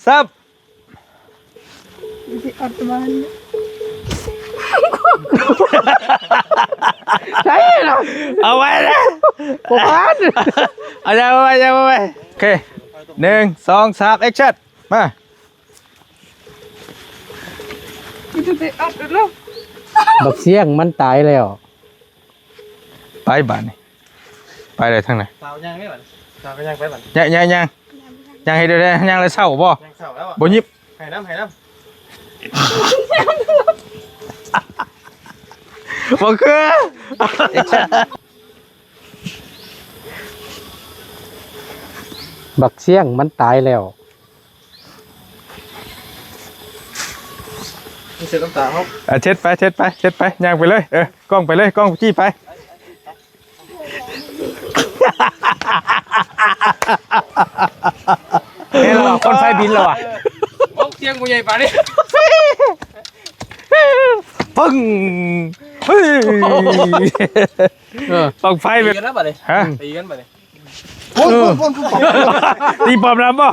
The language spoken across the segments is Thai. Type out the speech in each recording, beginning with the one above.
ซับใช่หรอ เอาไว้นะผมพลาด เอาใจไว้ใจไว้โอเค1 2 3แอคชั่นมา บักเสียงมันตายแล้ว ไปบ้านนี่ไปเลยทางไหน สาวยังไม่หวั่นสาวก็ยังไปหวั่น ยังให้เดี๋ยวยังเลยเศร้าบ่ ยังสาวแล้วอ่ะ บ่ยิบ ให้น้ำ บ่คือ บักเสียงมันตายแล้ว นี่เสียน้ำตาเขา เช็ดไปย่างไปเลยกล้องไปเลยกล้องจี้ไปเฮ้ยเราคนไฟบินเราอ่ะ โอ้เสียงกูใหญ่ป่านี่ ปึ้งเฮ้ย ปังไฟ ตี แบบ กันแล้วป่ะนี่ ฮะ ตีกันป่ะนี่ ตีปอมน้ำป่ะ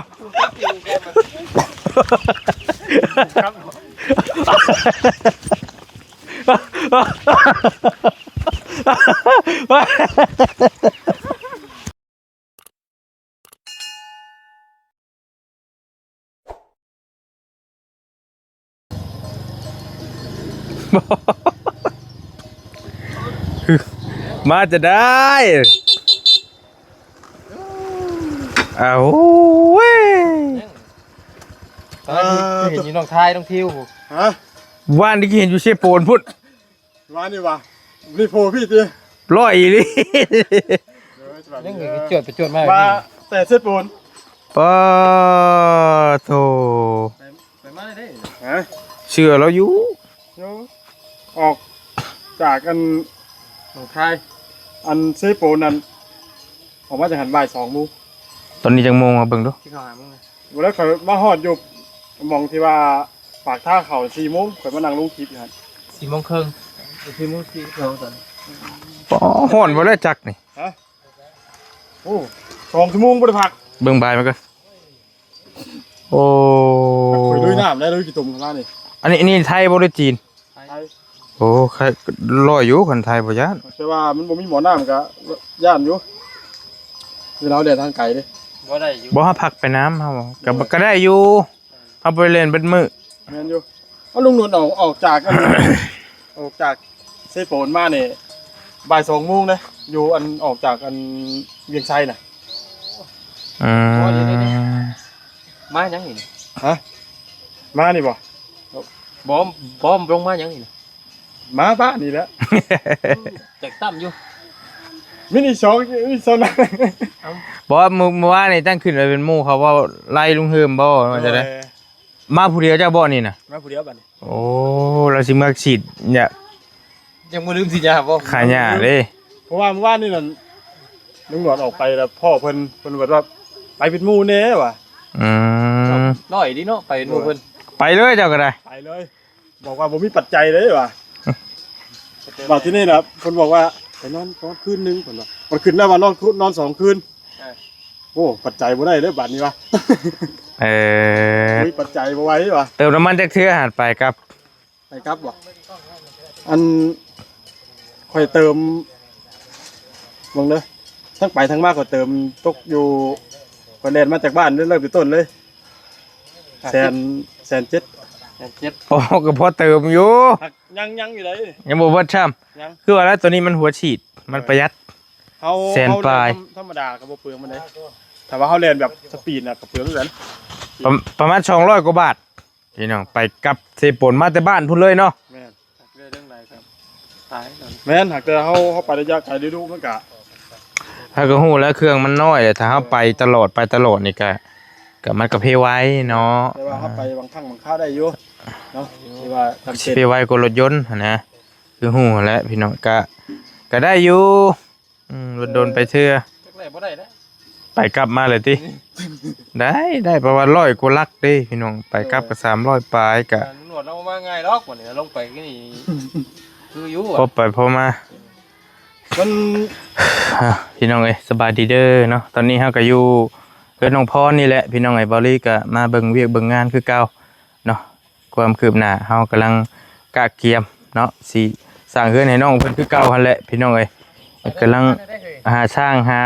มาจะได้อ้าวเว้ย เห็นอยู่น้องทายน้องทิว ฮะ ว่านที่เห็นอยู่เชฟโปนพุทธ มานี่วะรีโพพี่ตี ร้อยเลย ยังไงจวดไปจวดมา มาแต่เส้นปูน ป้าโถ ไปมาได้ ฮะ เชื่อเราอยู่ เดี๋ยวออกจากอัน น้องทาย อันเส้นปูนนั้นออกมาจากหันบ่าย2 โมง ตอนนี้จังโมงมาเบิ่งดู ที่เขาหามึงเลย วันแล้วเขามาหอดอยู่มองที่ว่าปากท่าเขา4 โมงข่อยมานั่งลงคลิปอยู่หัน 4:304:30เขาตอน ป้อห่อนบ่ได้จักนี่ โอ้2 ชั่วโมงบ่ได้พัก เบิ่งบายมาก่อนโอ้ ข่อยลุยน้ำได้ลุยกี่ตุ่มข้างล่างนี่ อันนี้ไทยบ่ได้จีน ไทย โอ้ใครร้อยอยู่คนไทยบ่ย่าน แต่ว่ามันบ่มีหมอน้ำก็ย่านอยู่เวลาเดินทางไกลเด้ บ่ได้อยู่ บ่ฮาพักไปน้ำเฮาก็ได้อยู่เอาไปเล่นเป็นมื้อ แม่นอยู่เอาลุงนวลออกจากอัน ออกจากเส้นปูนมาเนี่ยบ่าย 2 โมงนะอยู่อันออกจากอันเวียงชัยน่ะ อืม มายังนี่ ฮะมานี่บ่ บอมลงมายังนี่ มาบ้านนี่แหละ แจกตั้มอยู่ มินิช็อคมินิโซน บอกว่าเมื่อวานนี่ตั้งขึ้นไปเป็นหมู่เขาว่าไล่ลุงเฮิมบ่ว่าจะได้มาผู้เดียวเจ้าบ่นี่น่ะ มาผู้เดียวบัดนี้ โอ้เราสิมาฉีดเนี่ย ยังบ่ลืมสิยาบ่ ขายหญ้าเด้ เพราะว่าเมื่อวานนี่นั่นลุงหนวดออกไปแล้วพ่อเพิ่นบอกว่าไปเป็นหมู่แน่ว่ะ อืม น้อยดิเนาะไปหมู่เพิ่น ไปเลยเจ้าก็ได้ ไปเลย บอกว่าบ่มีปัจจัยเลยว่ะบอกที่นี่นะเพิ่นบอกว่าไปนอนคืนนึงเพิ่นว่ามันขึ้นแล้วว่านอน2 คืนโอ้ปัจจัยบ่ได้เด้อบัดนี้ว่ะ มีปัจจัยบ่ไหว้ว่ะ เติมน้ำมันจักเทื่อหาดไปครับ ไปครับบ่อันค่อยเติมมองเด้อทั้งไปทั้งมาก็เติมตกอยู่ก็แล่นมาจากบ้านเริ่มต้นเลย107,000 โอ้ก็พอเติมอยู่ ยังอยู่เลย ยังบ่เบิดช้ำ ยัง คือว่าแล้วตัวนี้มันหัวฉีดมันประหยัด เฮา แสนปลาย ธรรมดาก็บ่เปลืองมันเลยแต่ว่าเฮาเล่นแบบสปีดน่ะก็เปลืองเหมือนกัน ประมาณ200กว่าบาทพี่น้องไปกับเซปนมาแต่บ้านพุ่นเลยเนาะ แม่น เรื่องไรครับตายก่อน แม่นหากแต่เฮาไประยะไกลดูมันก็ ถ้าก็ฮู้แล้วเครื่องมันน้อยแต่ถ้าเฮาไปตลอดนี่ก็มันก็เพไว้เนาะ แต่ว่าเฮาไปบางครั้งบางคราวได้อยู่เนาะที่ว่าจำเป็น เพไว้กว่ารถยนต์หั้นนะคือฮู้แหล้วพี่น้องก็ได้อยู่รถโดนไปเทื่อ จักแรกบ่ได้แล้ว ไปกลับมาเลยติ ได้ประมาณ100กว่าลักเด้พี่น้องไปกลับก็300ปลายก็ หนวดเรามาง่ายดอกบ่นี่ลงไปก็นี่คืออยู่ พอไปพอมา มัน พี่น้องเอ้ยสบายดีเด้อเนาะตอนนี้เฮาก็อยู่ เกิดน้องพรนี่แหละพี่น้องไอ้บอลลี่ก็มาเบิ่งเวียกเบิ่งงานคือเก่าเนาะความคืบหน้าเฮากำลังกะเกียมเนาะสิสร้างเฮือนให้น้องเพิ่นคือเก่าหั่นแหละพี่น้องเอ้ยกำลังหาช่างหา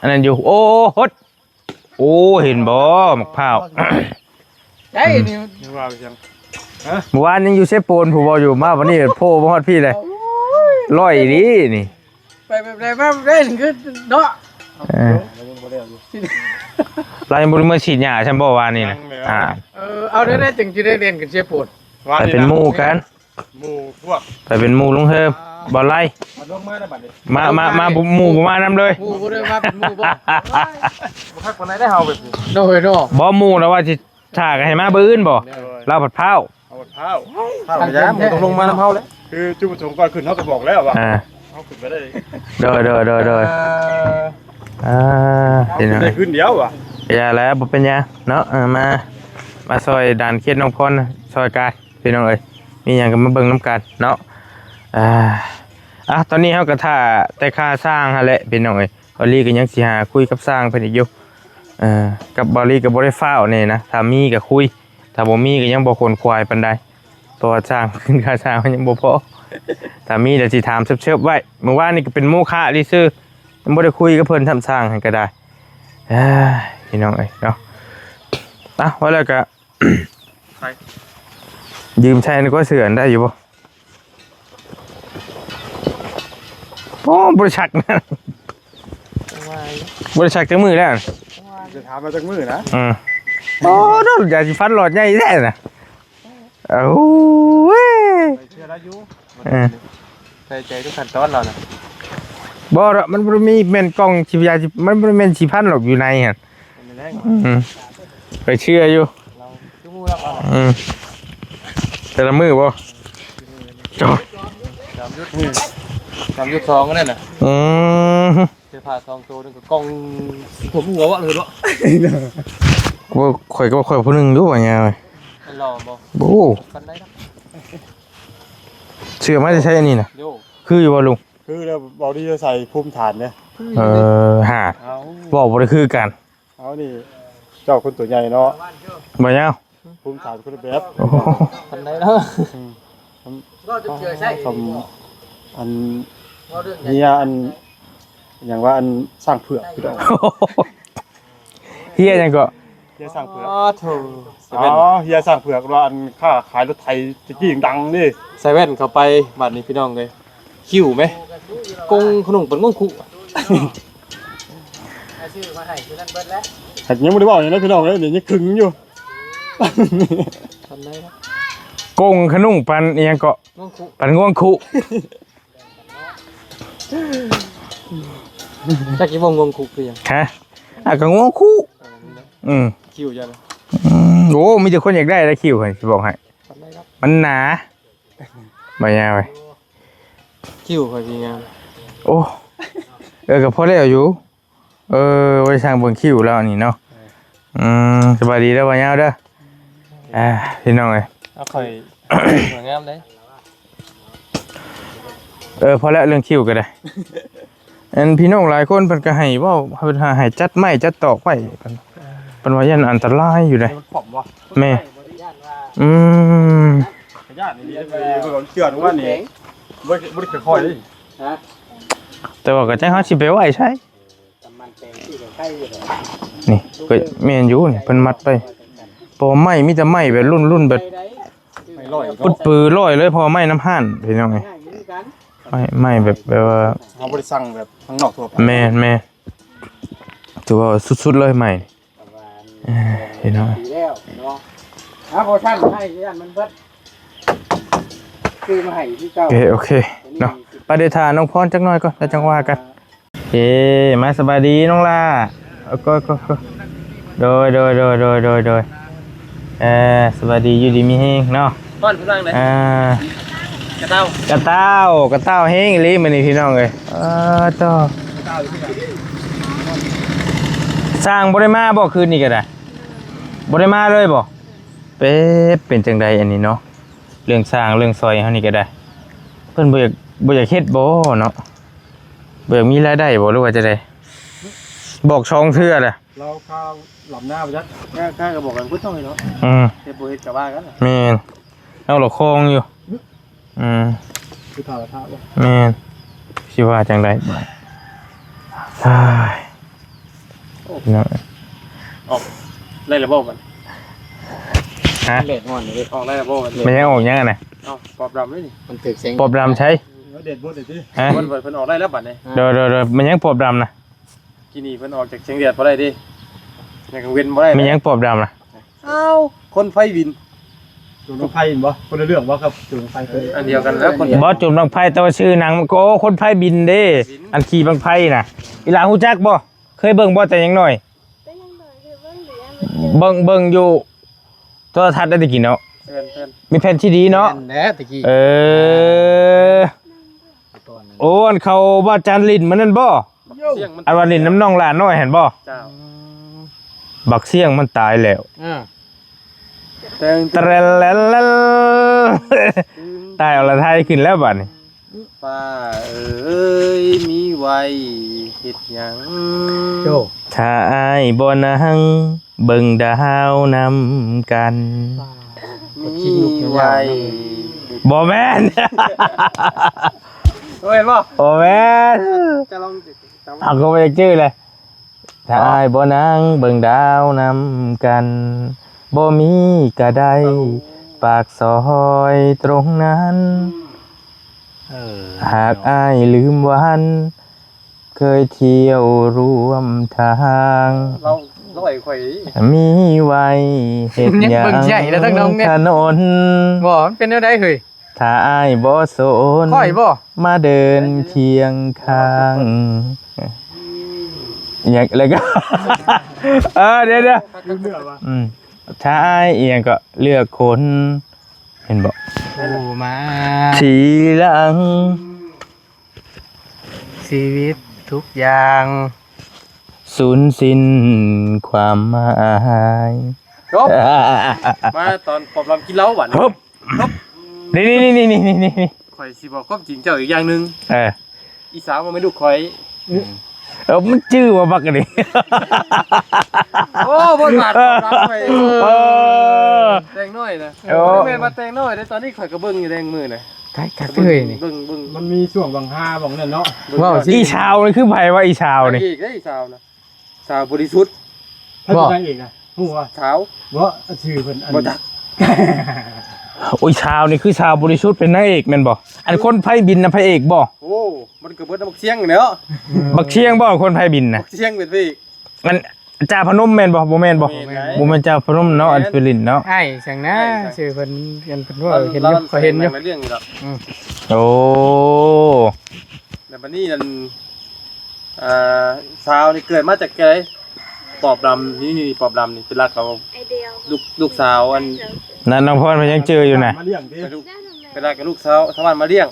อันนั้นอยู่โอ้ฮดโอ้เห็นบ่มะพร้าว ใช่นี่ ยังว่าไปจัง เมื่อวานยังอยู่เชฟโปนผู้บ่อยู่มาวันนี้โพบ่ฮอดพี่เลยร้อยดีนี่ ไปแบบใดมาได้ถึงคือเนาะ ยังบ่ได้อยู่ เรายังบ่ได้มาฉีดหญ้าใช่บ่วานนี่นะอ่า เอาได้จึงจะได้เรียนกันเชียร์ปวด ไปเป็นหมู่กัน หมู่พวก ไปเป็นหมู่ลุงเฮิมบ่ไล่ มาลงมาได้บัดนี้ มาหมู่บ่มานำเลย หมู่บ่ได้มาเป็นหมู่บ่ บ่คักปานใดได้เฮาแบบนี้ โดยเนาะ บ่หมู่แล้วว่าสิถ่ากันให้มาบื้ออื่นบ่ลาวผัดพร้าว เอาเท้าเท้าไปยามต้องลงมานํเฮาเลยคือจุดประสงค์ก่อนขึ้นเฮาก็บอกแล้วว่า อ่า เฮาขึ้นไปได้ โดยพี่น้อง ได้ขึ้นเดียวว่ะ อย่าแล้วบ่เป็นหยังเนาะมาซอยด่านเขตน้องพรซอยกายพี่น้องเอ้ยมีหยังก็มาเบิ่งนํกันเนาะตอนนี้เฮาก็ท่าแต่ค่าสร้างหั่นแหละพี่น้องเอ้ยบอลลี่ก็ยังสิหาคุยกับสร้างเพิ่นอีกอยู่กับบอลลี่ก็บ่ได้ฟ้าวนี่นะถ้ามีก็คุยถ้าบ่มีก็ยังบ่คนควายปานใดเพราะว่าสร้าง ขึ้นค่าสร้างมันยังบ่พอถ้ามีเดี๋ยวสิถามเชิบๆไว้เมื่อวานนี่ก็เป็นโมฆะดิซื่อยังบ่ได้คุยกับเพิ่นทำสร้างให้ก็ได้พี่น้องเอ้ยเนาะว่าแล้วก็ ยืมใช้นี่ก็เสื่อนได้อยู่บ่โอ้บริษัทนะบริษัทจังมือแล้ว จะถามมาจากมือนะ โอ้โดนยาสีฟันหลอดใหญ่แท้น่ะโอ้ย เชื่อแล้วอยู่ ใส่ใจทุกขั้นตอนเราน่ะ บ่หรอกมันบ่มีแม่นกล่องฉีดยามันบ่แม่นสีพันหรอกอยู่ในหั่นไปเชื่ออยู่ ทุกมื้อแล้ว แต่ละมือบ่จอด 3.2ก็นั่นน่ะเสื้อผ้า2โตนึงก็กล่องผมหัววะเลยเนาะ บ่ข่อยก็บ่ข่อยผู้หนึงอยู่ว่าหยังเว้ย มันหล่อบ่ โอ้ กันได้นะ เชื่อมาจะใช้อันนี้น่ะ โย คืออยู่บ่ลุง คือแล้วเบาดีจะใส่ภูมิฐานเนี่ย หา เอา บอกบ่ได้คือกัน เอานี่เจ้าคนตัวใหญ่เนาะ บ่ยาว ภูมิฐานคนละแบบ โอ้โห กันได้เนาะ คำอันเฮียอันอย่างว่าอันสร้างเผือกคือดอก เฮียจังก็ เฮียสร้างเผือก อ๋อโถ อ๋อเฮียสร้างเผือกว่าอันค่าขายรถไถตะกี้ดังนี่ ใส่แว่นเข้าไปบัดนี้พี่น้องเลยคิวไหมกงขนมปังกงคุ แต่ยังไม่ได้บอกอย่างนั้นพี่น้องเลยเดี๋ยวนี้ขึงอยู่ ทำได้นะ กงขนุ่งปันอีหยังก็ กงคุ ปันง่วงคุ จักกี่วงกงคุคือยัง ฮะก็ง่วงคุอืม คิวจัง โอ้มีแต่คนอยากได้แล้วคิวให้สิบอกให้ ทำได้ครับ มันหนาบ่ยาวเว้ย คิวคอยพี่งาม โอ้ก็พอแล้วอยู่ไว้สร้างเบิ่งคิวแล้วนี่เนาะสบายดีแล้วบ่ยาวเด้อพี่น้องเอ้ย เอาคอยสวยงามเลย พอแล้วเรื่องคิวก็ได้ อันพี่น้องหลายคนเพิ่นก็ให้เว้าเพิ่นให้จัดไม้จัดตอกไว้เพิ่นว่ายันอันตรายอยู่เด้ มันขอบวะ แม่ ขยะนี่ไปเมื่อก่อนเชื่อนะว่านี่บ่ได้ค่อยๆเลย แต่ว่าก็จังเฮาสิไปไว้ใช่นี่ก็แม่นอยู่นี่เพิ่นมัดไปพอไม้มีแต่ไม้แบบรุ่นแบบ ไม่ร้อย ปุดปือร้อยเลยพอไม้น้ำห่านพี่น้องไงไม้แบบว่า เขาบริสั่งแบบข้างนอกทั่วไป แม่ถือว่าสุดๆเลยใหม่พี่น้อง แล้วเนาะเอาพอท่านให้ยันมันเบิดคือมาให้ที่เจ้า โอเคเนาะไปเดทาน้องพรจักหน่อยก่อนแล้วจังว่ากันมาสบายดีน้องล่าก็โดยสบายดีอยู่ดีมีแฮงเนาะ ต้อนผู้นั่งเลยกระเต้าก ระเต้าแฮงอีหลีมื้อนี้พี่น้องเอ้ยต่อสร้างบ่ได้มาบ่คืนนี้ก็ได้บ่ได้มาเลยบ่เป็นจังใดอันนี้เนาะเรื่องสร้างเรื่องซอยเฮานี่ก็ได้เพิ่นบ่อยากเฮ็ดบ่เนาะบ่อยากมีรายได้บ่หรือว่าจะได้ บอกช่องเทื่อแหละ เราข้าวหลับหน้าไปจัด ข้าก็บอกกันพุทธต้องเลยเนาะ อืม เฮ็ดบ่เฮ็ดก็ว่ากัน แม่นเอาหลอกคองอยู่คือถ่ายท่าบ่ แม่นสิว่าจังได๋ใช่เนาะ ออกได้ระบบมัน ฮะ เลดงอนเลย ออกได้ระบบมัน มันยังออกยังไงน่ะ เอ้าปอบดำเลยนี่ มันถึกเสียง ปอบดำใช้ แล้วเด็ดบดเด็ดดิ ฮะ เพิ่นออกได้แล้วบัดนี้ เดี๋ยวมันยังปอบดำนะ กินนี่เพิ่นออกจากเชียงเดียดบ่ได้ดิยังกังเว้นบ่ได้ มันยังปอบดำนะ เอ้าคนไฟวิน จุดน้ำไฟเห็นบ่คนละเรื่องบ่ครับจุดน้ำไฟเคย อันเดียวกันแล้วคน บอสจุ่มบังไพ่แต่ว่าชื่อนางมันก็คนไพ่บินเด้ อันขี่บังไพ่น่ะอีหลาฮู้จักบ่เคยเบิ่งบ่แต่ยังน้อย ก็ยังหน่อยคือเบิ่งเหลือ เบิ่งอยู่โทรทัศน์ได้ตะกี้เนาะ เพิ่น มีแผ่นซีดีเนาะ แหน่ตะกี้ โอ้อันเขาว่าจันลินมันนั่นบ่ เสียงมัน อันว่าลินน้ำน้องหลานน้อยเห็นบ่ เจ้า บักเสี่ยงมันตายแล้ว แตง ตะแลลลลตายเอาละไทยขึ้นแล้วบัดนี้ ป้าเอ้ยมีไว้เฮ็ดหยัง โจ ถ้าอายบ่นั่งเบิ่งดาวนำกัน มีไว้ บ่แม่น เห็นบ่ บ่แม่น จะลอง เอาก็ไม่ชื่อเลยถ้าอายบ่นั่งเบิ่งดาวนำกันบ่มีก็ได้ปากซอยตรงนั้นหากอายลืมวัน เคยเที่ยวร่วมทาง เราไอ้ข่อย มีไว้เฮ็ดหยังถนน บ่มันเป็นแนวใดเฮ้ย ถ้าอายบ่สน ค่อยบ่ มาเดินเคียงข้างอย่างอะไรก็ เดี๋ยว เรื่องว่ะ ถ้าอายเอียงก็เลือกคนเห็นบอก ผู้มา ทีหลัง ชีวิตทุกอย่าง สูญสิ้นความหมาย จบมาตอนปอบลำกินเหล้าหวาน ฮึบนี่ข่อยสิบอกความจริงเจ้าอีกอย่างหนึง อ อีสาวมันไม่ลูกข่อย มันชื่อว่าบักกันดิ โอ้บ่บาดปอบลำข่อย แตงน้อยนะ โอ้ แม่นมาแตงน้อยได้ตอนนี้ข่อยก็เบิ่งอยู่แดงมือน่ะ ไกลกักเฮ้ยนี่ เบิ่ง มันมีช่วงบางฮาบางนั่นเนาะ ว้าวสิ อีชาวนี่คือไผว่าอีชาวนี่ อีกได้อีสาวนะสาวบริสุทธิ์ ถ้าเป็นนางเอกนะฮู้ว่า สาว ว่าชื่อเพิ่นอัน บ่จัก โอ้ยชาวนี่คือชาวบริสุทธิ์เป็นนางเอกแม่นบ่อันคนไผบินน่ะพระเอกบ่ โอ้มันก็เบิดน้ำบักเสียงเนาะ บักเชียงบ่คนไผบินน่ะ บักเสียงเป็นไปอีก มันจ่าพนมแม่นบ่บ่แม่นบ่ แม่นไหน บ่แม่นจ่าพนมเนาะอันฟิลินเนาะ ไอ้จังนะชื่อเพิ่นเพิ่นว่าเห็นอยู่ก็เห็นอยู่ เรื่องนี้หรอก โอ้ แต่บัดนี้นั่นสาวนี่เกิดมาจากไกปอบดำนี่ปอบดำนี่เป็นรักเขา ไอเดียว ลูกสาวอัน นั่นน้องพรเพิ่นยังเจออยู่น่ะ มาเลี้ยงดิ เป็นรักกับลูกสาวชาวบ้านมาเลี้ยง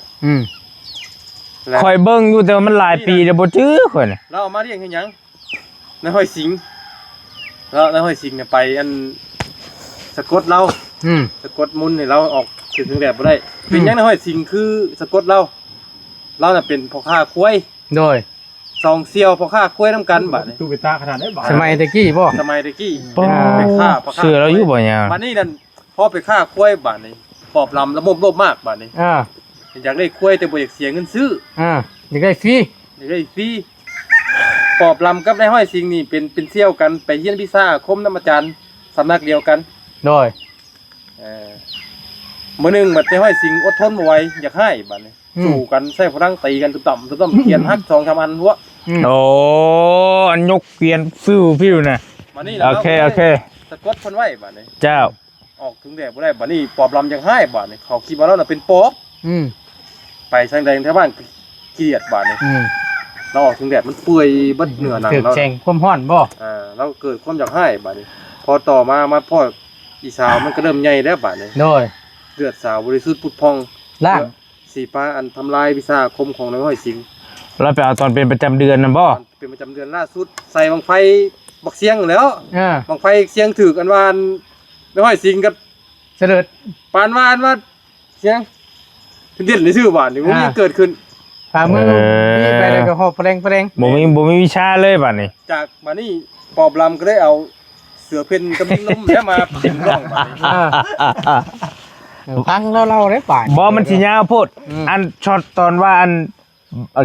แล้ว คอยเบิ่งอยู่แต่ว่ามันหลายปีแล้วบ่จื้อข่อยน่ะ เราเอามาเลี้ยงให้หยังในห้อยสิงแล้วในห้อยสิงเนี่ยไปอันสะกดเราสะกดมุนให้เราออกถึงแดดบ่ได้เป็นหยังในห้อยสิงคือสะกดเราน่ะเป็นพ่อค้าควาย โดย สองเซี่ยวพ่อค้าควายนำกันบัดนี้ ตู้ไปตาขนาดได้บ่ สมัยตะกี้บ่ สมัยตะกี้ ป้อ ไปฆ่าพ่อค้า เสือเราอยู่บ่เนี่ย บัดนี้นั่นพอไปฆ่าควายบัดนี้ปอบลำระบบมากบัดนี้ อยากได้ควายแต่บ่อยากเสียเงินซื้อ อยากได้ฟรี อยากได้ฟรีปอบลำกับในห้อยสิงนี่เป็นเซี่ยวกันไปเฮียนพิซ่าคมน้ำอาจารย์สำนักเดียวกัน โดย มื้อหนึงบัดในห้อยสิงอดทนบ่ไหวอยากให้บัดนี้สู้กันใส่พลังตีกันตุ่มๆเขียนฮัก2-3อันหัว โอ้อันยกเกวียนฟิวน่ะ บัดนี้ โอเค สะกดเพิ่นไว้บัดนี้ เจ้า ออกถึงแดดบ่ได้บัดนี้ปอบลำยังให้บัดนี้เขาคิดว่าเราน่ะเป็นปอบ ไปทางใดแถวบ้านเกลียดบัดนี้เราออกถึงแดดมันเปื่อยเบิดเนื้อหนัง ถึก เรา แข่งความร้อนบ่ เราเกิดความอยากให้บัดนี้ พอต่อมาพ่ออีสาวมันก็เริ่มใหญ่แล้วบัดนี้ โดย เลือดสาวบริสุทธิ์พุทธพอง ล่าง สีฟ้าอันทำลายวิชาคมของนายห้อยสิง เราไปเอาตอนเป็นประจำเดือนน่ะบ่ เป็นประจำเดือนล่าสุดใส่บังไฟบักเสียงแล้ว อ่า บังไฟเสียงถือกันวานนายห้อยสิงกับ เสด็จ ปานวานว่าเสียงเด่นในชื่อบ้านนี่มันเกิดขึ้น ไผ ฝ่ามือนี่ไปเลยก็หอบแปลง บ่มีวิชาเลยบัดนี้ จากมานี่ปอบลำก็ได้เอาเสือเพ่นกับลิ้นล้มแล้วมาเป็นร่องมา พังเล่าได้ป่าน บ่มันสิยาวโพดอันช็อตตอนว่าอัน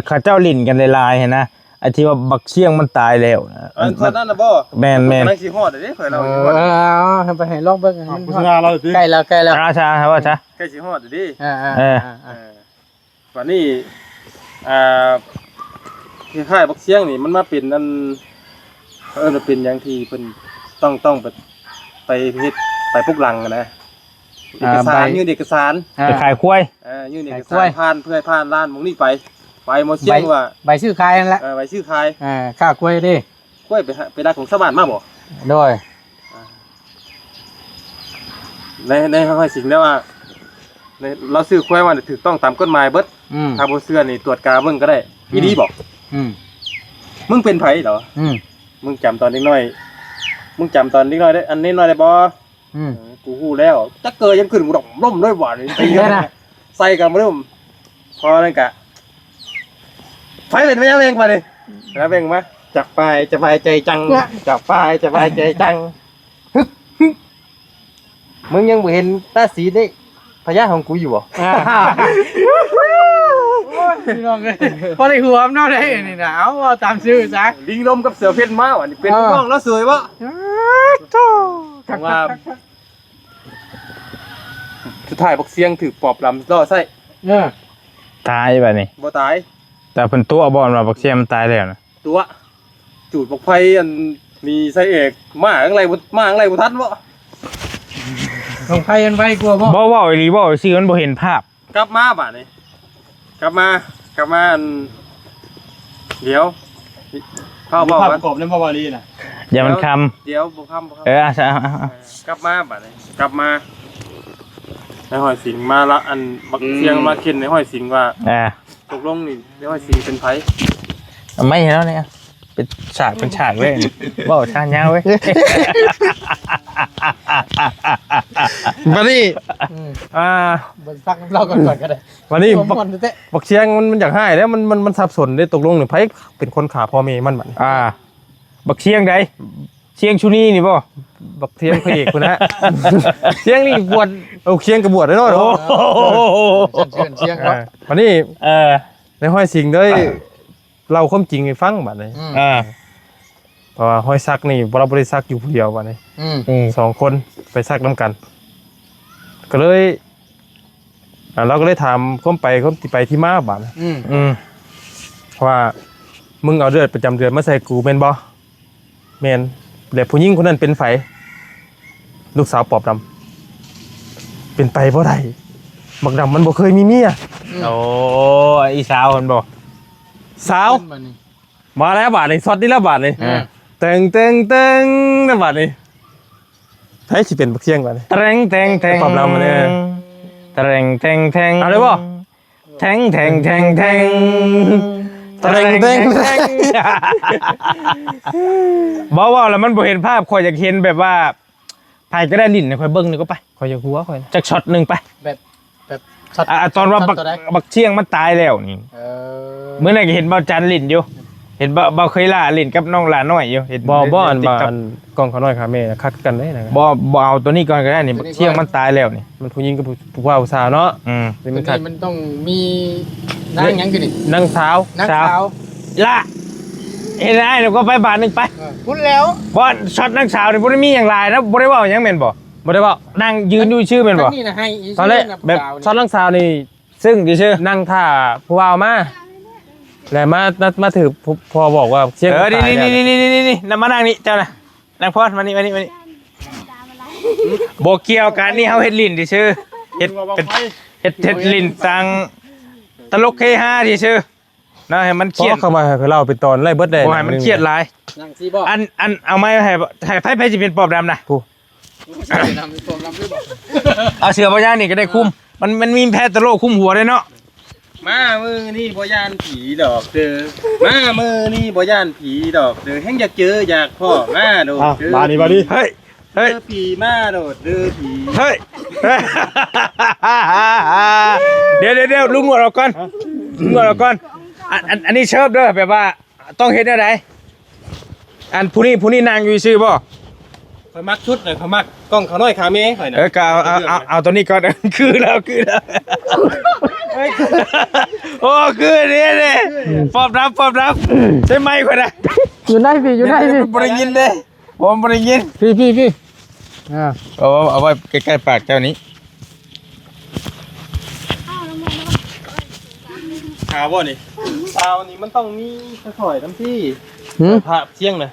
เขาเจ้าลิ้นกันหลายๆเห็นนะไอ้ที่ว่าบักเชียงมันตายแล้วนะ อันตอนนั้นนะบ่ แม่น นั่งสีฮอดเด้เผยเรา เอาไปให้ลองเบิ่ง โฆษณาเราสิ ใกล้แล้ว อาชาครับว่าชา ใกล้สีฮอดเด้ วันนี้คล้ายๆบักเชียงนี่มันมาเป็นอันมันเป็นอย่างที่เพิ่นต้องไปเฮ็ดไปปลุกลังนะเอกสารยื่นเอกสาร จะขายควาย ยื่นเอกสารผ่านเพื่อให้ผ่านร้านหมองนี้ไปหมอเชียงว่า ใบชื่อคายนั่นแหละ ไปชื่อคาย ค่ากล้วยดิ กล้วยไปได้ของชาวบ้านมาบ่ โดย ในค่อยๆสิ่งได้ว่าเราซื้อกล้วยมาถูกต้องตามกฎหมายเบิดถ้าบ่เชื่อนี่ตรวจกาเบิ่งก็ได้อีดีบอกมึงเป็นไผเหรอมึงจำตอนเด็กน้อยได้อันนี้น้อยได้บ่กูฮู้แล้วจักเกยยังขึ้นกูดอกล่มด้วยหวานตีกันนะใส่กันบ่ได้พอนั่นกะไฟเป็นไม่ยังเองมาดิแล้วเบ่งมาจับไปจะไปใจจังจับไปจะไปใจจังมึงยังบ่เห็นตาสีได้พญาของกูอยู่บ่ พี่น้องเลยพอได้หัวมันเนาะได้นี่นะเอาตามชื่อซะ ลิงลมกับเสือเพ่นมาว่ะนี่เป็นน้องแล้วสวยบ่ว่าสุดท้ายบักเสียงถือปอบลำล่อใส่ ตายบัดนี้ บ่ตาย แต่เพิ่นตัวบ่อนว่าบักเชียงมันตายแล้วนะ ตัวจูดบักไฟอันมีไส้เอกมาอะไรบ่ทันบ่ ของใครกันไว้กลัวบ่ บ่เว้าอีหลีบ่ซื่อมันบ่เห็นภาพ กลับมาบัดนี้กลับมาอันเดี๋ยวเข้า มี บ่ ภาพ กั ป น ระกอบในบ่าวารีน่ะ อย่ามันคำ เดี๋ยวบ่คำ อาชาก ลับมาบัดนี้กลับมาในห้อยสิงมาละอันบักเสียงมาเข็นในห้อยสิงว่าตกลงนี่ในห้อยสิงเป็นไผ ไม่เห็นแล้วเนี่ยเป็นฉากเว้ยบ่ชาญาวเว้ย วันนี้บนฟักเราก่อนก็ได้ วันนี้ มันเตะ บักเชียงมันอยากให้แล้วมันสับสนได้ตกลงนี่ไผเป็นคนขาพ่อแม่มันบัด บักเชียงใดเชียงชุนี่นี่บ่ บักเทียงพระเอกคนนะเชียงนี่บวชเอาเชียงกับบวชได้เนาะ เชิญเชียงครับ วันนี้ในห้อยสิงด้วยเราความจริงให้ฟังบัดนี้เพราะว่าห้อยซักนี่เราบ่ได้ซักอยู่ผู้เดียวบัดนี้2คนไปซักนำกันก็เลยเราก็เลยถามความไปที่มาบัดว่ามึงเอาเลือดประจำเดือนมาใส่กูแม่นบ่แม่นแล้วผู้หญิงคนนั้นเป็นไผลูกสาวปอบดำเป็นไปบ่ได้บักดำมันบ่เคยมีเมีย โอ้อีสาวเพิ่นบ่ สาวมาแล้วบาทนี่ซอดนี่แล้วบาทนี่เต็งนะบาทนี่ให้สิเป็นบักเชียงบาทนี่ แทง ปอบดำมาเนี่ย แทงเอาเลยบ่ แทงบ่ว่าแล้วมันบ่เห็นภาพข่อยอยากเห็นแบบว่าไผก็ได้ลิ้นข่อยเบิ่งนี่ก็ไป ขอยอยากหัวข่อย จักช็อตนึงไป แบบตอนว่าบักเชียงมันตายแล้วนี่เมื่อไหร่ก็เห็นเบาจันลิ้นอยู่เห็นเบาเคยล่าลิ้นกับน้องหลาน้อยอยู่เห็นบ่อันกล้องเขาน้อยค่ะแม่คักกันได้นะ บ่เอาตัวนี้ก่อนก็ได้นี่บักเชียงมันตายแล้วนี่ มันผู้หญิงกับผู้ว่าผู้สาวเนาะ มันต้องมีนั่งยังกันนี่ นั่งสาว ละเห็นได้เดี๋ยวก็ไปบาทนึงไป พูดแล้ว บ่ช็อตนักสาวนี่บ่ได้มีอย่างไรนะบ่ได้เว้าหยังแม่นบ่ บ่ได้บ่ นั่งยืนอยู่ชื่อแม่นบ่ นี่นะให้ ตอนแรกแบบช็อตนั่งสาวนี่ ซึ่งชื่อ นั่งท่าผู้ว่ามาแล้วมาถือพอบอกว่าเชียง นี่นำมานั่งนี่เจ้าน่ะนั่งพอดมานี่บ่เกี่ยวกันนี่เฮาเฮ็ดลิ้นซื่อเฮ็ดเป็นเฮ็ดลิ้นตังตลกเฮฮาซื่อนะให้มันเครียด เข้ามาให้เราเป็นตอนไล่เบิดได้ บ่ให้มันเครียดหลายอันเอาไม้ให้ไผสิเป็นปอบดำนะเอาเสือบ่ย่างนี่ก็ได้คุ้มมันมีแพทย์ตะโลคุ้มหัวได้เนาะ มามือนี่บ่ย่านผีดอกเด้อมามือนี่บ่ย่านผีดอกเด้อแฮงอยากเจออยากพ่อมาโดดเด้อ มาดิ เฮ้ย เด้อผีมาโดดเด้อผี เฮ้ยเดี๋ยวลุงหนวดออกก่อน อันนี้เชิบเด้อแบบว่าต้องเฮ็ดได้ไดอันผู้นี้นางอยู่ซื่อบ่ ข่อยมักชุดเลยข่อยมักกล้องเขาน้อยขาเมย์ข่อยน่ะ ก็เอาตัวนี้ก่อน คือแล้วโอ้คือนี่ปอบรับใช่ไหมคนน่ะ อยู่ไหนพี่อยู่ไหนพี่ บ่ได้ยินเด้ผมบ่ได้ยิน พี่เอาไว้ใกล้ๆปากเจ้านี้ ขาวบ่นี่ขาวนี่มันต้องมีถอยน้ำที่ภาพเชียงน่ะ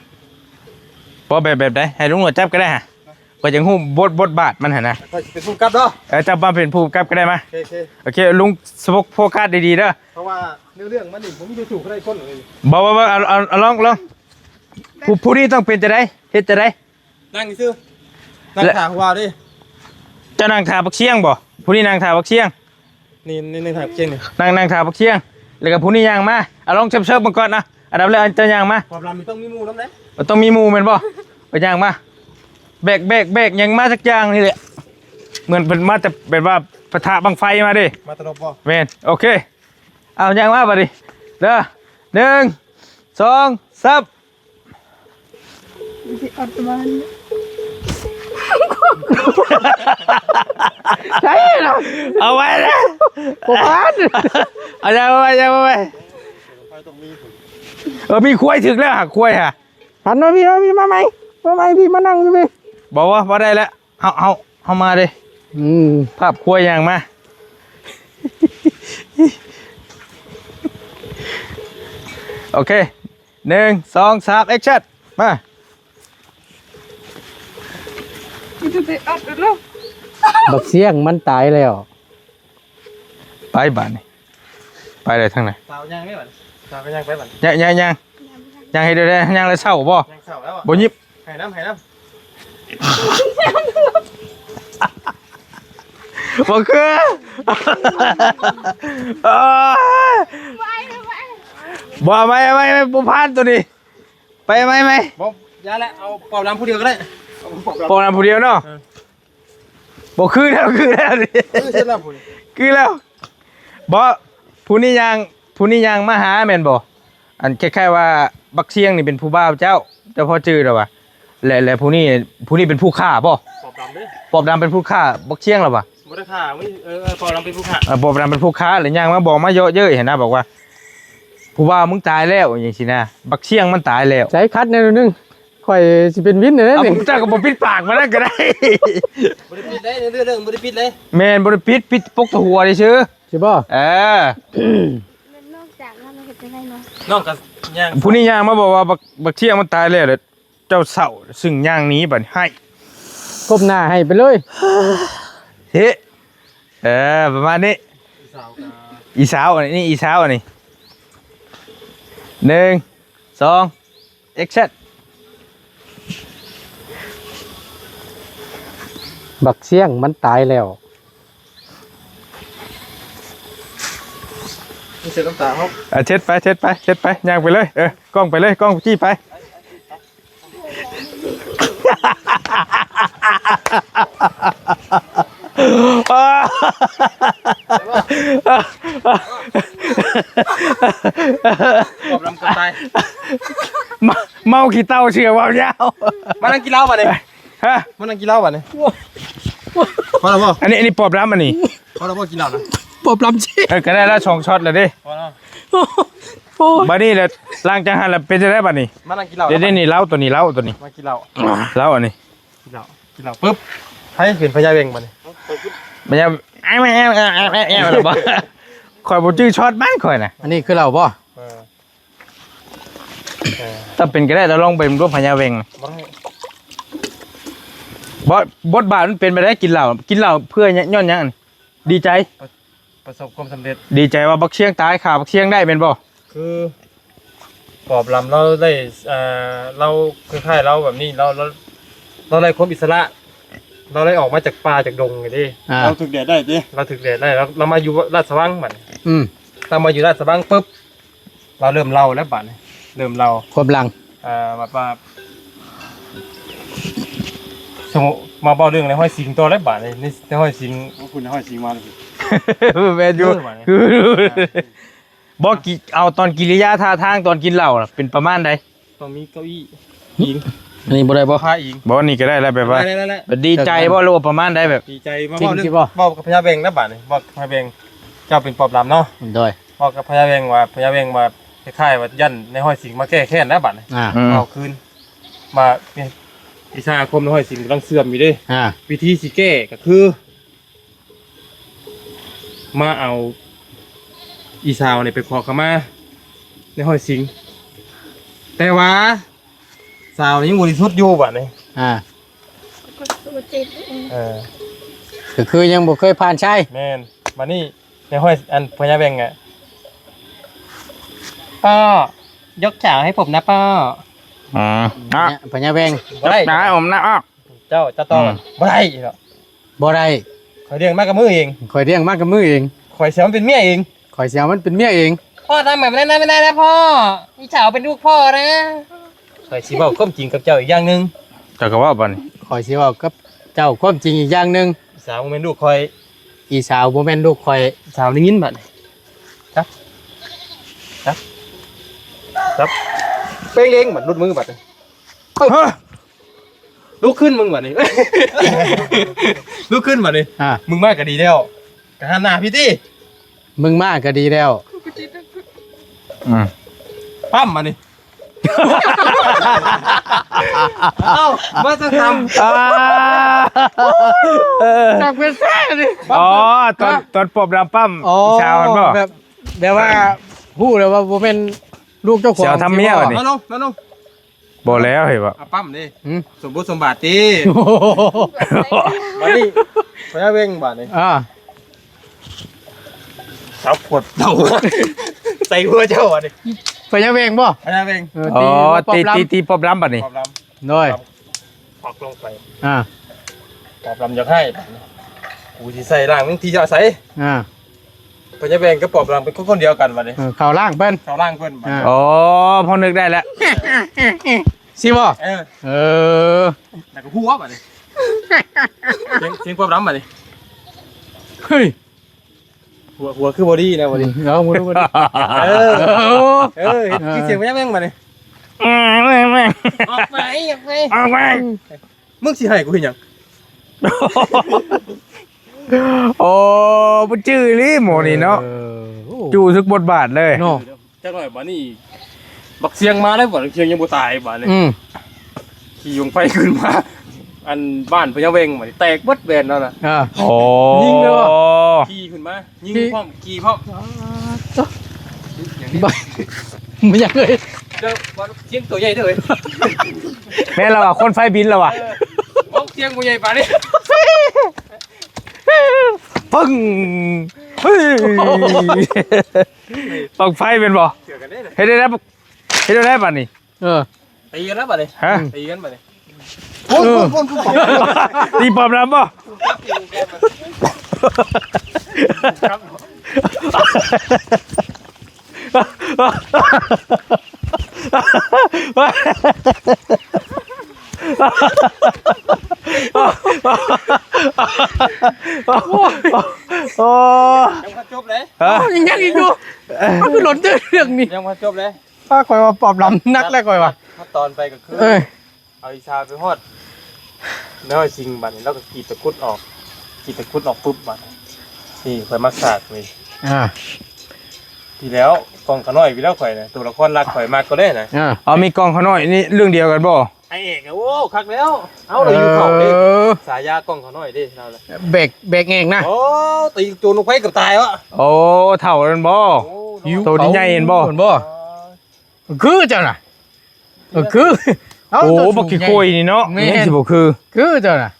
บ่แบบใดให้ลุงหนวดจับก็ได้ฮะก็จังฮู้บทบาทมันหั่นนะ ข่อยสิเป็นผู้กำกับเด้อ จับมาเป็นผู้กำกับก็ได้มา โอเค โอเคลุงโฟกัสดีๆเด้อ เพราะว่าเรื่องมันนี่ผมมีถูกได้คนเลย บ่เอาลองผู้นี้ต้องเป็นจะได้เฮ็ดจะได้ นั่งซื่อนั่งขาหัวดิ เจ้านางทาบักเชียงบ่ผู้นี้นางทาบักเชียง นี่ถ่ายเชียงนี่ นางทาบักเชียงแล้วก็ผู้นี้ย่างมาเอาลองเชิบๆมันก่อนนะอันดับแรกเจ้าย่างมา ความรำมันต้องมีมูน้ำเด้ ต้องมีหมู่แม่นบ่ไปย่างมาแบกยังมาสักอย่างนี่แหละเหมือนเป็นมาแต่แบบว่าปะทะบังไฟมาดิ มาตลบบ่ แม่นโอเคเอาย่างมาบัดนี้เด้อ1 2 3 ใช่เหรอ เอาไว้นะ ผมพัน เอาใจไว้มีควายถึงแล้วหาควายฮะ หันมาพี่มาไหมพี่มานั่งอยู่พี่ บอกว่าพอได้แล้วเอามาเลยภาพควายอย่างมาโอเค1 2 3 action มา บักเสียงมันตายแล้ว ไปบ้านนี่ไปเลยทางไหน สาวยังไม่หวั่นสาวก็ยังไปหวั่น ยังให้เดี๋ยวยังเลยเศร้าบ่ ยังสาวแล้วอ่ะ บ่ยิบ หายน้ำ บ่คือบ่ไม่บ่พานตัวนี้ไปไหม บอกยาแล้วเอาเป่าน้ำผู้เดียวก็ได้ ปองน้ำผู้เดียวเนาะบ่คือแล้วดิ เช่นน้ำผู้ คือแล้วบ่ผู้นี้ยังมาหาแม่นบ่อันคล้ายๆว่าบักเชียงนี่เป็นผู้บ่าวเจ้าพอจื้อแล้วว่ะและผู้นี้เป็นผู้ฆ่าบ่ ปอบดำด้วย ปอบดำเป็นผู้ฆ่าบักเชียงแล้วว่ะ บุตรข่าไม่ปอบดำเป็นผู้ข่า ปอบดำเป็นผู้ฆ่าหรือยังมาบอกมาเยอะเห็นนะบอกว่าผู้บ่าวมึงตายแล้วอย่างซี่นะบักเชียงมันตายแล้ว ใช้คัดแนวนึงข่อยสิเป็นวินเลยนะ เอา นี่ ผมเจ้าก็บ่ปิดปากมาแล้วก็ได้ บุตรปิดเลยเรื่องบุตรปิดเลย แม่นบ่ได้ปิดปกตะหัวดิซื่อ ใช่ป่ะ มันนอกจากนั้นมันก็จะได้เนาะ น้องกับย่าง ผู้นี้ย่างมาบอกว่าบักเชียงมันตายแล้วเด้อเจ้าเศร้าซึ่งย่างหนี้บัดให้ ก้มหน้าให้ไปเลย เฮ้ประมาณนี้อีสาวอันนี้อีสาวอันนี้1 2 action บักเสียงมันตายแล้ว นี่เสียน้ำตาเขา เช็ดไปย่างไปเลยกล้องไปเลยกล้องจี้ไป ปอบดำคนตาย เมาขี้เต้าเชื่อว่ายาว มานั่งกินเหล้าป่ะเนี่ย ฮะ มานั่งกินเหล้าป่ะเนี่ยพอแล้วป่ะ อันนี้ปอบน้ำอันนี้ พอแล้วป่ะกินเหล้านะ ปอบลำชี ก็ได้แล้ว2ช็อตแล้วดิ พอแล้ว บัดนี้แหละล้างจังหันแล้วเป็นจะได้บัดนี้ มานั่งกินเหล้า เดี๋ยวนี่เล้าตัวนี้เล้าตัวนี้ มากินเหล้า เล้าอันนี้ กินเหล้าปุ๊บให้เห็นพญาเวงป่ะเนี่ย มันจะหรือเปล่าคอยบ่จื้อช็อตบ้านคอยน่ะ อันนี้คือเราป่ะ ถ้าเป็นก็ได้เราลองไปร่วมพญาเวง มาให้ บทบาทมันเป็นไปได้กินเหล้าเพื่อย้อนหยังดีใจ ประสบความสำเร็จ ดีใจว่าบักเชียงตายข่าวบักเชียงได้เป็นบ่ คือปอบลำเราได้เราคล้ายๆเราแบบนี้เราได้ความอิสระ เราได้ออกมาจากป่าจากดงไงดิ เราถึกแดดได้ดิ เราถึกแดดได้เรามาอยู่ราชสว่างบัด Ừ. เรามาอยู่ราชสว่างปุ๊บเราเริ่มเล่าแล้วบัดนี้เริ่มเล่า ความหลัง แบบว่าสมมติมาบอกเรื่องในห้อยสิงตัวแล้วบัดนี้ในห้อยสิง คุณห้อยสิงมาเลย แม่นอยู่ บ่กิเอาตอนกิริยาท่าทางตอนกินเหล้าน่ะเป็นประมาณใด ต้องมีเก้าอี้อิง อันนี้บ่ได้บ่ ผ้าอิง บ่นี่ก็ได้แล้วแบบว่า ได้ แบบดีใจบ่หรือว่าประมาณใดแบบ ดีใจมา จริง เว้าเรื่ สิ อง บ่ เว้ากับพญาเบงนะบาดนี่บอกพญาเบงเจ้าเป็นปอบลำเนาะ โดย บอกกับพญาเบงว่าพญาเบงมาคล้ายๆว่ายันในห้อยสิงมาแก้แค้นนะบาดนี่ อ่า อืม เอาคืนมาเนี่ยวิชาอาคมในห้อยสิงกำลังเสื่อมอยู่เด้ อ่า วิธีสิแก้ก็คือ มาเอาอีสาวเนี่ยไปขอขมาในห้อยสิงแต่ว่าสาวนี้บริสุทธิ์อยู่บาดนี่ อ่า ก็สู้จิต เออ ก็คือยังบ่เคยผ่านใช่ แม่นมานี่ในห้อยอันพญาแบงอ่ะป้ายกฉากให้ผมนะป้า อ๋ออ่ะ เนี่ยพญาแวง บ่ได้ ได้ผมนะอ้อ เจ้าต้อง อืม บ่ได้เนาะ บ่ได้ คอยเลี้ยงมากกับมือเอง ข่อยเลี้ยงมากกับมือเอง คอยเสียมันเป็นเมียเอง ข่อยสิเอามันเป็นเมียเอง พ่อทำแบบนั้นไม่ได้นะพ่ออีฉาวเป็นลูกพ่อนะคอยสิบอกความจริงกับเจ้าอีกอย่างหนึง เจ้าก็ว่าบ่นี่ ข่อยสิเว้ากับเจ้าความจริงอีกอย่างหนึง สาวมันเป็นลูกคอย อีสาวบ่แม่นลูกข่อย สาวนี่ยินบัดครับเป้งเล้งบัดรุดมือบัดลุกขึ้นมึงบัดนี่ ลุกขึ้นบัดนี่ อ่า มึงมากก็ดีแล้วกะหันหน้าพี่ตี้ มึงมาก็ดีแล้ว อืม ปั้มมานี่ เอ้ามาจะทำ จักเป็นแซ่ดิ อ๋อตอนปอบลำปั้ม อ๋อ อีชาวมันบ่ แบบว่าฮู้แล้วว่าบ่แม่นลูกเจ้าของ เสี่ยวทำเมียว่ะนี่ มาลงมาลง บ่แล้วเห็นบ่ เอาปั้มดิ หืม สมบูรณ์สมบัติดิ โอ้โห มาดิพญาเวงบาดนี่ อ่า เจ้าปวดเต่าใส่หัวเจ้าอ่ะดิ พญาแวงบ่ พญาเวง อ๋อ ตี ตีปอบลำบัดนี่ ปอบล โดย ำปักลงไป อ่า ปอบลำอยากให้บาดนี่กูสิใส่ร่างมึงทีจะใส่ อ่า พญาเวงกับปอบลำเป็นคนเดียวกันบาดนี่ เข้าล่างเพิ่น เขาร่างเพิ่นบาดนี่ อ๋อพอนึกได้แล้ว สิบ่ เออ เออ แล้วก็หัวบาดนี่เสียงปอบลำบาดนี่ เฮ้ย หัวคือบอดี้นะบอดี้ เอามือมาดิ เออ เออ เห็นคือเสียงพญาเวงบาดนี่ แม่ง ออกไปออกไป ออกไป มึงสิให้กูเห็นหยัง โอ้บ่จื้อลิหมอนี่เนาะ ออ จูทุกบทบาทเลย เนาะ จักหน่อยบ่นี่บักเสียงมาแล้วบ่เสียงยังบ่ตายบ่นี่ อืม ขี่ยงไฟขึ้นมา อันบ้านพญาเวงบ่นี่แตกเบิดแบนแล้วน่ะ อ่า โอ้ ยิงเลยวะ ขี่ขึ้นมายิง ขี่ พร้อมขี่พร้อมอย่างนี้ บ่ไม่อยากเลย เด้อบ่เสียงตัวใหญ่เด้อเว้ย แม่เราอ่ะคนไฟบินแล้วอ่ะ โอ้เสียงบ่ใหญ่ปานนี้ ปึ้งเฮ้ยปักไฟเป็นบ่ เสือกันเด้อ เฮ็ดได้แล้วเฮ็ดได้ป่ะนี่ เออ ตีกันแล้วบ่นี่ ฮะ ตีกันบ่นี่ ตีปอบลำบ่ โอ้ ยังบ่จบเลย ฮะ ยังอีกอยู่มันคือหล่นเจอเรื่องนี้ ยังบ่จบเลย ป้าคอยว่าปอบลำนักแล้วคอยว่า ขั้นตอนไปก็คือ เอ้ย เอาอีชาไปฮอดแล้วเอาชิงบัดนี้แล้วก็กรีดตะกรุดออกปุ๊บบัดนี่ข่อยมักสากนี่ อ่า ทีแล้วกองขน้อยพี่แล้วข่อยนะตัวละครรักข่อยมากก็ได้นะ อ่า เอามีกองเขาหน่อยนี่เรื่องเดียวกันบ่ ไอเอกอะโว้คักแล้ว เอาเราอยู่เขาดิ ออ สายยากองขน้อยดิเราเลย เบรกเองนะ โอ้ตีโจรลงไปกับตายวะ โอ้เท่ากันบ่ โตที่ใหญ่เห็นบ่ เห็นบ่คือเจ้าน่ะคือ โอ้บักขี้โคยนี่เนาะ แม่ ยัง น สิบ่คือ คือเจ้าน่ะ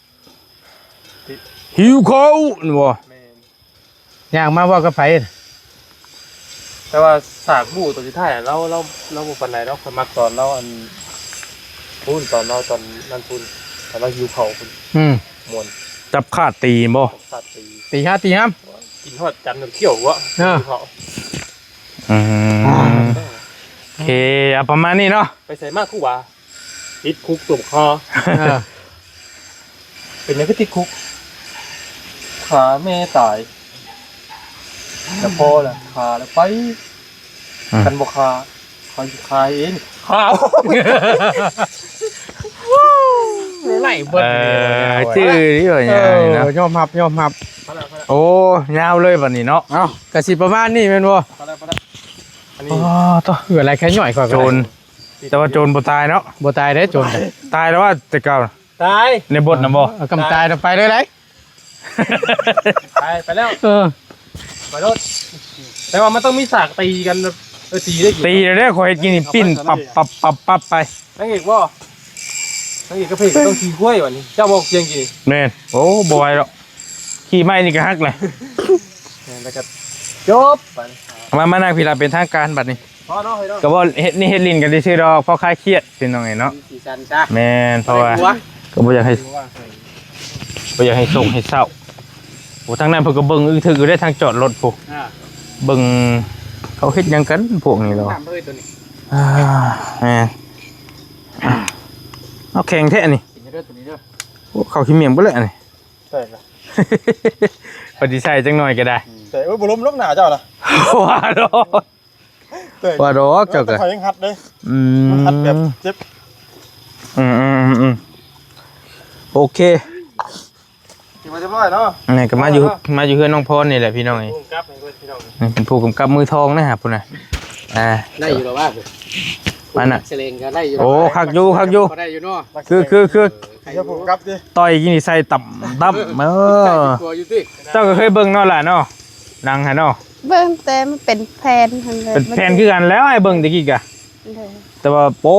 หิวเขานี่บ่ แม่น อย่างมาว่ากับไผ แต่ว่าสากบูตัวที่ท้ายอะเราบุปันไหนเราข่อยมักตอนเราอันพูนตอนเราตอนนั่นพูนตอนเราหิวเขาพูน อืม มวน จับขาดตีบ่ สัตว์ตี ตีห้า กินทอดจันทร์จนเขี้ยววะ อ่า หิวเขา อืมโอเคเอาประมาณนี้เนาะ ไปใส่มากคู่วะติดคุกตุ่มคอ เออ เป็นยังก็ติดคุกขาแม่ตายแล้วพอละขาแล้วไป กันบ่คาคอยคายเองข้าว ไหลเบิด ชื่อนี่ว่าหยังนี่เนาะ ยอมรับ โอ้ยาวเลยบัดนี้เนาะ เอ้าก็สิประมาณนี้แม่นบ่ อันนี้ อ๋อตัว คืออะไรแค่ย่อยกว่า โจรแต่ว่าโจรบ่ตายเนาะ บ่ตายเด้โจร ตายแล้วว่าแต่เก่า ตาย ในบทนะบ่ เอากำตายไปเลยไร ไปแล้ว ไปรถแต่ว่ามันต้องมีสากตีกันตีได้กี่ ตีแล้วเด้อขอยเฮ็ดกินนี่ปิ้นปับไป นักเอกว่นักเอกก็เพลงต้องขี่กล้วยวันนี้เจ้าบอกเสียงกี่ แม่นโอ้บ่ไหวแล้วขี่ไม้นี่ก็ฮักเลย แล้วก็จบ มานั่งพี่ลาเป็นทางการบัดนี้ พอเนาะเฮ้ยเนาะ ก็บ่เฮ็ดนี่เฮ็ดลิ้นกันซื่อๆดอกเพราะคลายเครียดเป็นจังไงเนาะ สีสันจ้า แม่นเพราะว่าก็บ่อยากให้ส่งให้เศร้าโอ้ทางนั้นเพิ่นก็เบิ่งอึถึกอยู่ได้ทางจอดรถพวกเบิ่งเขาเฮ็ดหยังกันพวกนี้เหรอ น้ำเอ้ยตัวนี้ แม่นเอาแข็งแท้นี่ กินเด้อตัวนี้เด้อ โอ้เขาขี้เมียงบ่เลยอันนี้ ใช่ละ ปฏิใส่จังหน่อยก็ได้ ใช่บ่ล้มลบหน้าเจ้าน่ะ ว่าดอกว่าดอกเจ้าก็ ข่อยยังหัดเลย อื มันหัดแบบ ม เจ็บ โอเค กินมาเรียบร้อยเนาะ นี่ก็มาอยู่เฮือนน้องพรนี่แหละพี่น้องนี่ พุ่งกลับให้เพื่อนพี่น้อง นี่เป็นผู้กำกับมือทองนะครับพุ่นน่ะได้อยู่แล้วว่า มันน่ะ เสลงก็ได้อยู่ โอ้คักอยู่ ก็ได้อยู่เนาะ คือ เดี๋ยวผมกลับดิ ต่อยกินนี่ใส่ตับตัวอยู่ที่ เจ้าก็เคยเบิ่งเนาะล่ะเนาะหนังหะเนาะ เบิ่งแต่มันเป็นแผนหั่นเลย เป็นแผนคือกันแล้วไอ้เบิ่งตะกี้กะ เลย แต่ว่าโป๊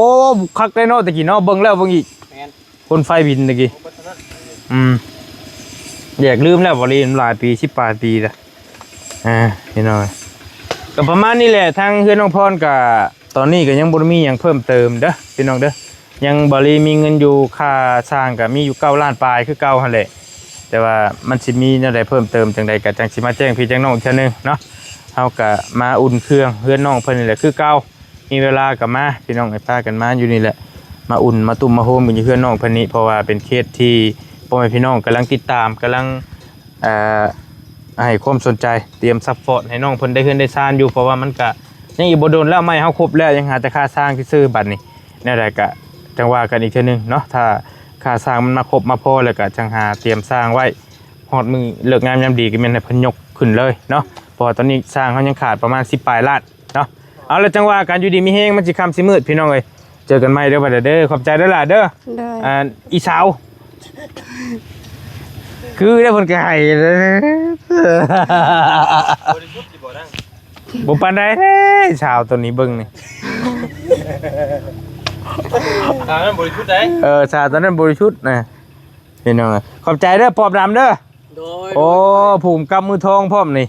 คักได้เนาะตะกี้เนาะเบิ่งแล้วเบิ่งอีก แมน คนไฟบินตะกี้อยากลืมแล้วบ่ลีนหลายปี10ปลายปีละพี่น้อยก็ประมาณนี้แหละทางเฮือนน้องพรก็ตอนนี้ก็ยังบ่ได้มีหยังเพิ่มเติมเด้อพี่น้องเด้อยังบ่ลีมีเงินอยู่ค่าสร้างก็มีอยู่9ล้านปลายคือเก่าหั่นแหละแต่ว่ามันสิมีแนวใดเพิ่มเติมจังใดก็จังสิมาแจ้งพี่แจ้งน้องอีกเทื่อนึงเนาะเฮาก็มาอุ่นเครื่องเฮือนน้องเพิ่นนี่แหละคือเก่ามีเวลาก็มาพี่น้องไอ้พากันมาอยู่นี่แหละมาอุ่นมาตุ่มมาโฮมอยู่เฮือนน้องเพิ่นนี่เพราะว่าเป็นเคสที่พ่อแม่พี่น้องกำลังติดตามกำลังให้ความสนใจเตรียมซัพพอร์ตให้น้องเพิ่นได้ขึ้นได้ซ่านอยู่เพราะว่ามันก็ยังอีกบ่โดนแล้วไม่เฮาครบแล้วยังหาแต่ค่าสร้างที่ซื้อบัดนี้แนวใดก็จังว่ากันอีกเทื่อนึงเนาะถ้าค่าสร้างมันมาครบมาพอแล้วก็จังหาเตรียมสร้างไว้ฮอดมื้อเลิกงามยามดีก็แม่นให้เพิ่นยกขึ้นเลยเนาะเพราะว่าตอนนี้สร้างเฮายังขาดประมาณ10ปลายล้านเนาะเอาละจังว่ากันอยู่ดีมีแฮงมันสิค่ำสิมืดพี่น้องเอ้ยเจอกันใหม่เด้อบัดเด้อขอบใจเด้อล่ะเด้อ เลย อีสาวคือได้ผลไก่บุปผาได้ชาวตัวนี้เบิ้งนี่ ทางนั้นบริสุทธิ์ได้ ชาวตัวนั้นบริสุทธิ์นะพี่น้องขอบใจเด้อปอบดำเด้อ โดย โอ้ผูมกำมือทองพร้อมนี่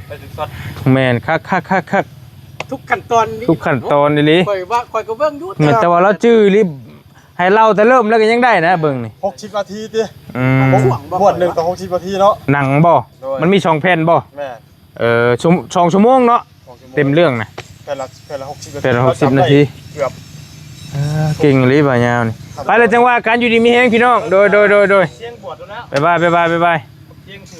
ไปถึงสัตว์ แมนคัก ทุกขั้นตอน ทุกขั้นตอนนี่ลิ คอยว่าคอยก็เบิ่งอยู่ เหมือนแต่ว่าเราจื้อลิให้เล่าแต่เริ่มแล้วก็ยังได้นะเบิ้งนี่ 60นาทีติ ม บวด1ต่อ60นาทีเนาะ หนังบ่มันมี2แผ่นบ่ แม่ 2 ชั่วโมงเนาะเต็มเรื่องนะ แผ่นละ60นาที แผ่นละ60นาที เกือบ เก่งรีบบ่ายาวนี่ไปเลยจังว่าการอยู่ดีมีแฮงพี่น้องโดย เสียงบวชแล้ว บ๊ายบาย เสียงถือ